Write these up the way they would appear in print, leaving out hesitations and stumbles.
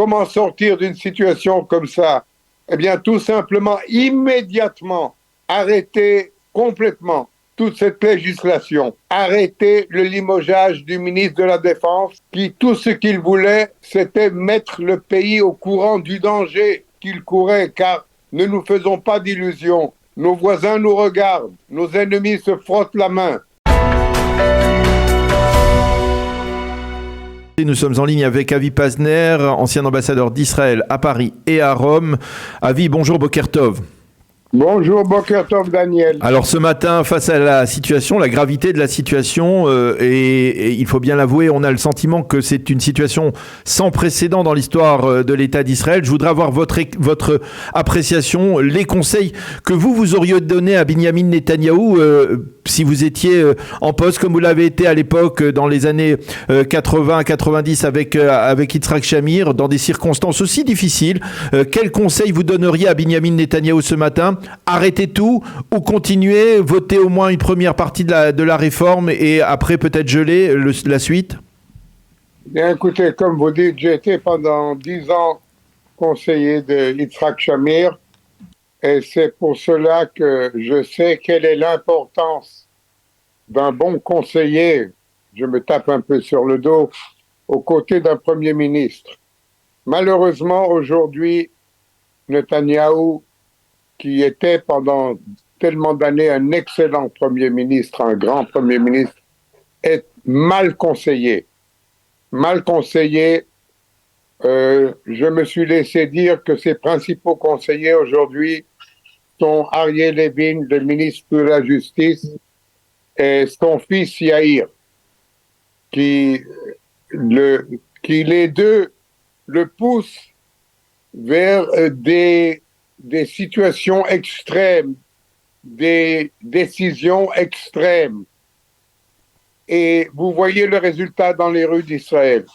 Comment sortir d'une situation comme ça? Eh bien, tout simplement, immédiatement, arrêter complètement toute cette législation. Arrêter le limogeage du ministre de la Défense qui, tout ce qu'il voulait, c'était mettre le pays au courant du danger qu'il courait, car ne nous faisons pas d'illusions. Nos voisins nous regardent, nos ennemis se frottent la main. Nous sommes en ligne avec Avi Pazner, ancien ambassadeur d'Israël à Paris et à Rome. Avi, bonjour, Boker Tov. Bonjour, Boker Tov, Daniel. Alors ce matin, face à la situation, la gravité de la situation, et il faut bien l'avouer, on a le sentiment que c'est une situation sans précédent dans l'histoire de l'État d'Israël. Je voudrais avoir votre appréciation, les conseils que vous auriez donnés à Binyamin Netanyahou si vous étiez en poste comme vous l'avez été à l'époque dans les années 80-90 avec Yitzhak Shamir, dans des circonstances aussi difficiles. Quels conseils vous donneriez à Binyamin Netanyahou ce matin? Arrêter tout ou continuer, voter au moins une première partie de la réforme et après peut-être geler la suite? Bien, écoutez, comme vous dites, j'ai été pendant 10 ans conseiller de Yitzhak Shamir et c'est pour cela que je sais quelle est l'importance d'un bon conseiller. Je me tape un peu sur le dos aux côtés d'un premier ministre. Malheureusement, aujourd'hui, Netanyahou, qui était pendant tellement d'années un excellent Premier ministre, un grand Premier ministre, est mal conseillé. Mal conseillé, je me suis laissé dire que ses principaux conseillers aujourd'hui sont Ariel Levin, le ministre de la Justice, et son fils Yair, qui les deux le poussent vers des situations extrêmes, des décisions extrêmes. Et vous voyez le résultat dans les rues d'Israël.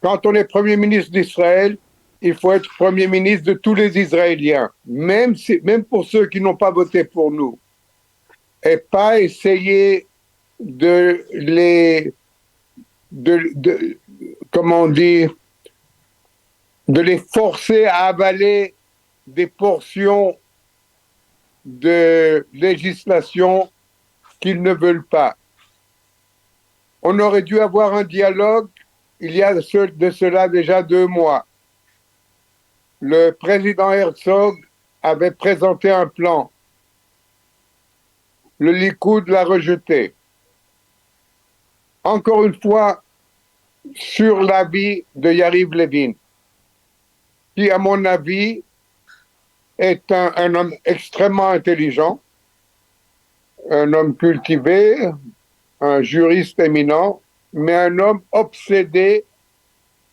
Quand on est Premier ministre d'Israël, il faut être Premier ministre de tous les Israéliens, même pour ceux qui n'ont pas voté pour nous. Et pas essayer comment on dit, de les forcer à avaler des portions de législation qu'ils ne veulent pas. On aurait dû avoir un dialogue il y a de cela déjà 2 mois. Le président Herzog avait présenté un plan. Le Likoud l'a rejeté. Encore une fois, sur l'avis de Yariv Levin, qui, à mon avis, est un homme extrêmement intelligent, un homme cultivé, un juriste éminent, mais un homme obsédé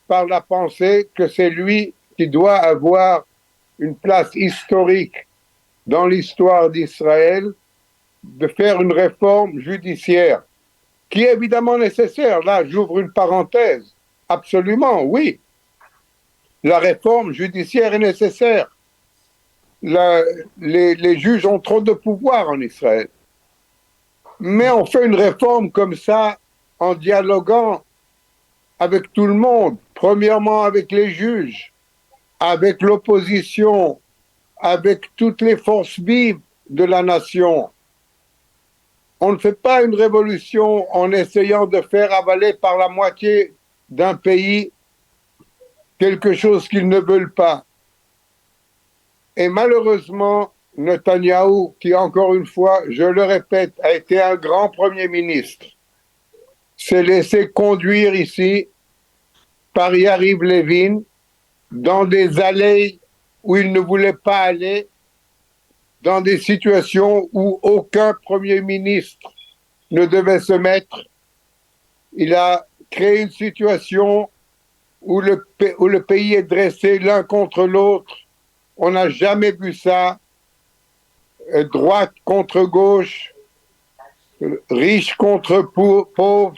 par la pensée que c'est lui qui doit avoir une place historique dans l'histoire d'Israël, de faire une réforme judiciaire, qui est évidemment nécessaire. Là, j'ouvre une parenthèse. Absolument, oui. La réforme judiciaire est nécessaire. Les juges ont trop de pouvoir en Israël. Mais on fait une réforme comme ça en dialoguant avec tout le monde. Premièrement avec les juges, avec l'opposition, avec toutes les forces vives de la nation. On ne fait pas une révolution en essayant de faire avaler par la moitié d'un pays quelque chose qu'ils ne veulent pas. Et malheureusement, Netanyahou, qui encore une fois, je le répète, a été un grand Premier ministre, s'est laissé conduire ici par Yariv Levin dans des allées où il ne voulait pas aller, dans des situations où aucun Premier ministre ne devait se mettre. Il a créé une situation où le pays est dressé l'un contre l'autre. On n'a jamais vu ça. Droite contre gauche, riche contre pauvre,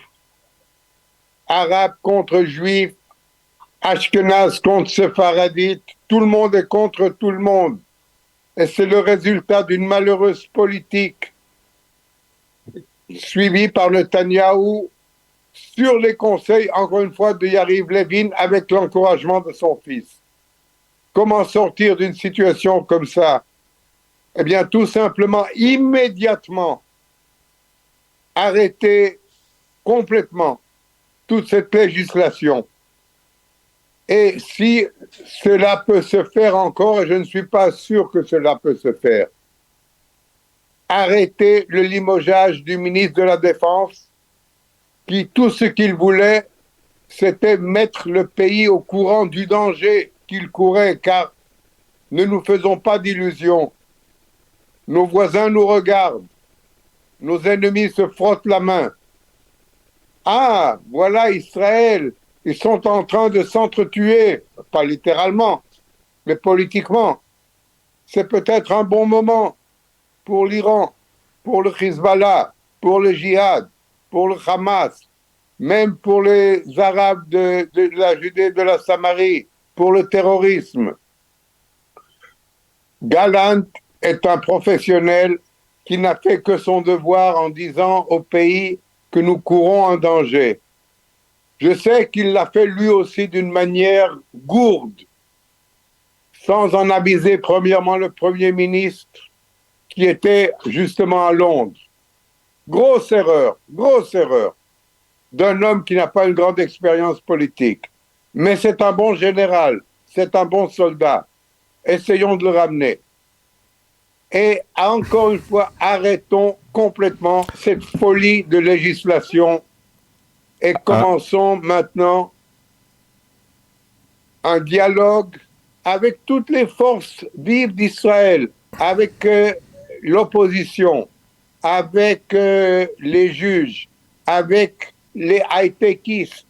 arabe contre juif, ashkenaz contre séfaradite. Tout le monde est contre tout le monde. Et c'est le résultat d'une malheureuse politique suivie par Netanyahou sur les conseils, encore une fois, de Yariv Levin avec l'encouragement de son fils. Comment sortir d'une situation comme ça? Eh bien, tout simplement, immédiatement, arrêter complètement toute cette législation. Et si cela peut se faire encore, et je ne suis pas sûr que cela peut se faire, arrêter le limogeage du ministre de la Défense, qui tout ce qu'il voulait, c'était mettre le pays au courant du danger qu'il courait, car ne nous faisons pas d'illusions. Nos voisins nous regardent, nos ennemis se frottent la main. Ah, voilà Israël, ils sont en train de s'entretuer, pas littéralement, mais politiquement. C'est peut-être un bon moment pour l'Iran, pour le Hezbollah, pour le djihad, pour le Hamas, même pour les Arabes de la Judée, de la Samarie, pour le terrorisme. Gallant est un professionnel qui n'a fait que son devoir en disant au pays que nous courons un danger. Je sais qu'il l'a fait lui aussi d'une manière gourde, sans en aviser premièrement le Premier ministre qui était justement à Londres. Grosse erreur d'un homme qui n'a pas une grande expérience politique. Mais c'est un bon général, c'est un bon soldat. Essayons de le ramener. Et encore une fois, arrêtons complètement cette folie de législation et commençons maintenant un dialogue avec toutes les forces vives d'Israël, avec l'opposition, avec les juges, avec les high-techistes,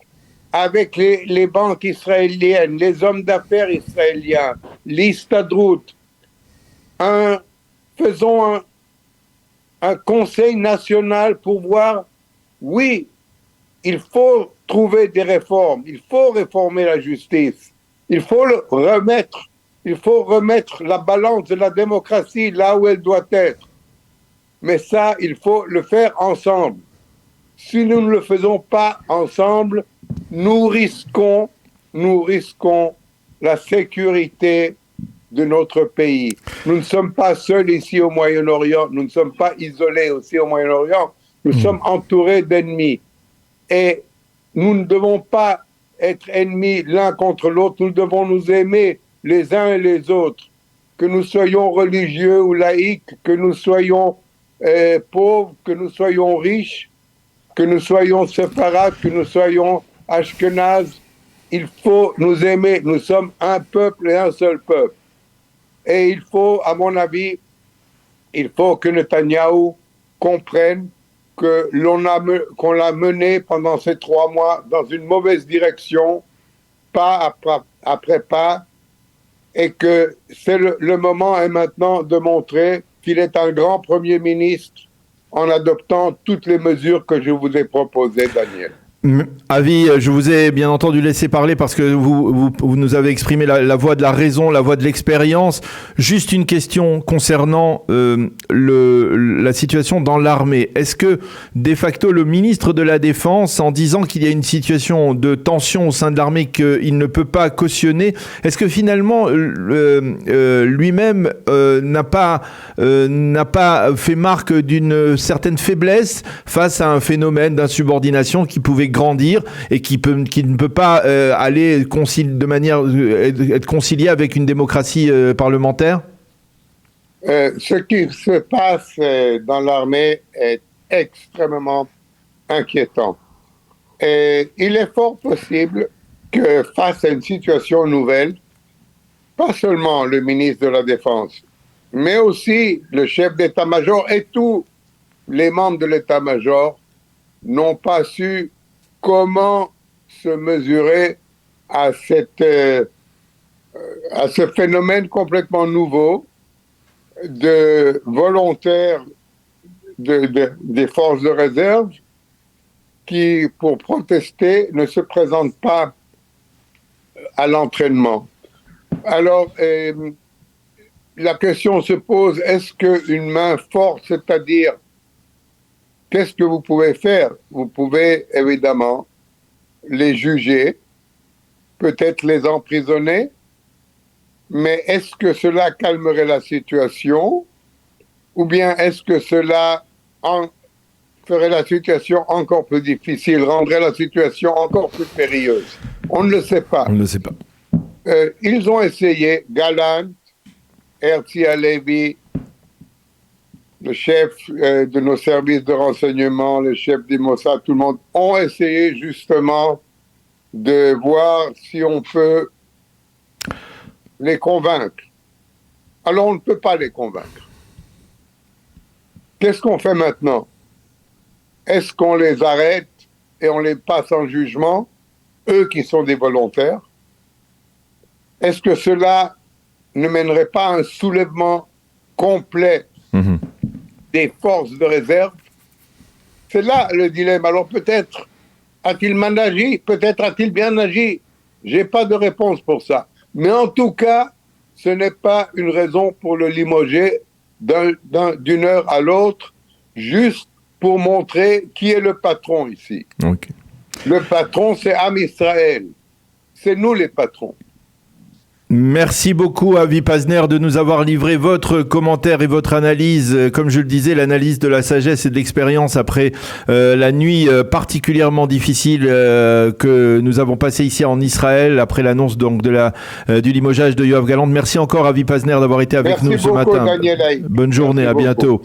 avec les banques israéliennes, les hommes d'affaires israéliens, l'Histadrout. Faisons un conseil national pour voir, oui, il faut trouver des réformes, il faut réformer la justice, il faut remettre la balance de la démocratie là où elle doit être. Mais ça, il faut le faire ensemble. Si nous ne le faisons pas ensemble, nous risquons la sécurité de notre pays. Nous ne sommes pas seuls ici au Moyen-Orient, nous ne sommes pas isolés aussi au Moyen-Orient, nous sommes entourés d'ennemis. Et nous ne devons pas être ennemis l'un contre l'autre, nous devons nous aimer les uns et les autres. Que nous soyons religieux ou laïcs, que nous soyons pauvres, que nous soyons riches, que nous soyons séfarades, que nous soyons ashkénazes, il faut nous aimer. Nous sommes un peuple et un seul peuple. Et il faut, à mon avis, il faut que Netanyahou comprenne qu'on l'a mené pendant ces 3 mois dans une mauvaise direction, pas après pas, et que le moment est maintenant de montrer qu'il est un grand Premier ministre en adoptant toutes les mesures que je vous ai proposées, Daniel. Avi, je vous ai bien entendu laisser parler parce que vous nous avez exprimé la voix de la raison, la voix de l'expérience. Juste une question concernant la situation dans l'armée. Est-ce que, de facto, le ministre de la Défense, en disant qu'il y a une situation de tension au sein de l'armée qu'il ne peut pas cautionner, est-ce que finalement, lui-même n'a pas fait marque d'une certaine faiblesse face à un phénomène d'insubordination qui pouvait grandir et qui ne peut pas aller être concilié avec une démocratie parlementaire? Ce qui se passe dans l'armée est extrêmement inquiétant. Et il est fort possible que face à une situation nouvelle, pas seulement le ministre de la Défense, mais aussi le chef d'état-major et tous les membres de l'état-major n'ont pas su comment se mesurer à ce phénomène complètement nouveau de volontaires des forces de réserve qui, pour protester, ne se présentent pas à l'entraînement. Alors, la question se pose, est-ce qu'une main forte, c'est-à-dire qu'est-ce que vous pouvez faire? Vous pouvez évidemment les juger, peut-être les emprisonner, mais est-ce que cela calmerait la situation ou bien est-ce que cela ferait la situation encore plus difficile, rendrait la situation encore plus périlleuse? On ne le sait pas. On ne le sait pas. Ils ont essayé, Gallant, Herzi Halevi, le chef de nos services de renseignement, le chef du Mossad, tout le monde, ont essayé justement de voir si on peut les convaincre. Alors on ne peut pas les convaincre. Qu'est-ce qu'on fait maintenant? Est-ce qu'on les arrête et on les passe en jugement, eux qui sont des volontaires? Est-ce que cela ne mènerait pas à un soulèvement complet des forces de réserve? C'est là le dilemme. Alors peut-être a-t-il mal agi, peut-être a-t-il bien agi. Je n'ai pas de réponse pour ça. Mais en tout cas, ce n'est pas une raison pour le limoger d'une heure à l'autre, juste pour montrer qui est le patron ici. Okay. Le patron, c'est Am Israël. C'est nous les patrons. Merci beaucoup, Avi Pazner, de nous avoir livré votre commentaire et votre analyse. Comme je le disais, l'analyse de la sagesse et de l'expérience après la nuit particulièrement difficile que nous avons passée ici en Israël, après l'annonce donc du limogeage de Yoav Gallant. Merci encore, Avi Pazner, d'avoir été avec nous ce matin. Daniel Haït. Bonne journée, à bientôt.